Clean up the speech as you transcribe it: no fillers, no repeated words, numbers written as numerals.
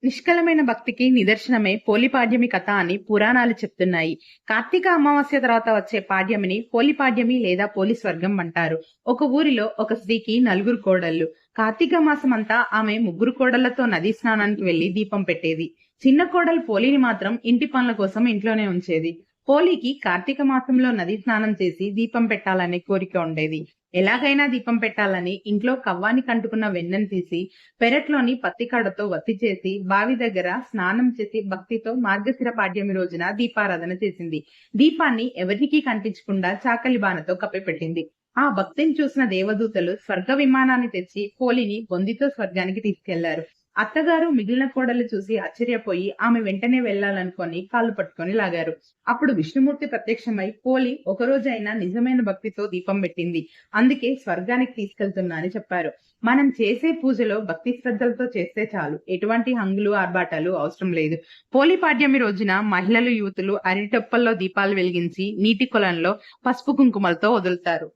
నిష్కలమైన భక్తికి నిదర్శనమే పోలిపాడ్యమి కథ అని పురాణాలు చెప్తున్నాయి. కార్తీక అమావాస్య తర్వాత వచ్చే పాడ్యమిని పోలిపాడ్యమి లేదా పోలి స్వర్గం అంటారు. ఒక ఊరిలో ఒక స్త్రీకి నలుగురు కోడళ్లు. కార్తీక మాసం అంతా ఆమె ముగ్గురు కోడళ్లతో నదీ స్నానానికి వెళ్లి దీపం పెట్టేది. చిన్న కోడలు పోలిని మాత్రం ఇంటి పనుల కోసం ఇంట్లోనే ఉంచేది. పోలికి కార్తీక మాసంలో నదీ స్నానం చేసి దీపం పెట్టాలనే కోరిక ఉండేది. ఎలాగైనా దీపం పెట్టాలని ఇంట్లో కవ్వానికి అంటుకున్న వెన్నెను తీసి పెరట్లోని పత్తి కాడతో వత్తి చేసి బావి దగ్గర స్నానం చేసి భక్తితో మార్గశిర పాడ్యమి రోజున దీపారాధన చేసింది. దీపాన్ని ఎవరికీ కనిపించకుండా చాకలి బాణతో కప్పిపెట్టింది. ఆ భక్తిని చూసిన దేవదూతలు స్వర్గ విమానాన్ని తెచ్చి పోలిని బొందితో స్వర్గానికి తీసుకెళ్లారు. అత్తగారు మిగిలిన కోడలు చూసి ఆశ్చర్యపోయి ఆమె వెంటనే వెళ్లాలనుకొని కాళ్ళు పట్టుకొని లాగారు. అప్పుడు విష్ణుమూర్తి ప్రత్యక్షమై పోలి ఒకరోజైనా నిజమైన భక్తితో దీపం పెట్టింది, అందుకే స్వర్గానికి తీసుకెళ్తున్నా అని చెప్పారు. మనం చేసే పూజలో భక్తి శ్రద్ధలతో చేస్తే చాలు, ఎటువంటి హంగులు ఆర్భాటాలు అవసరం లేదు. పోలి పాడ్యమి రోజున మహిళలు యువతులు అరిటొప్పల్లో దీపాలు వెలిగించి నీటి కొలంలో పసుపు కుంకుమలతో వదులుతారు.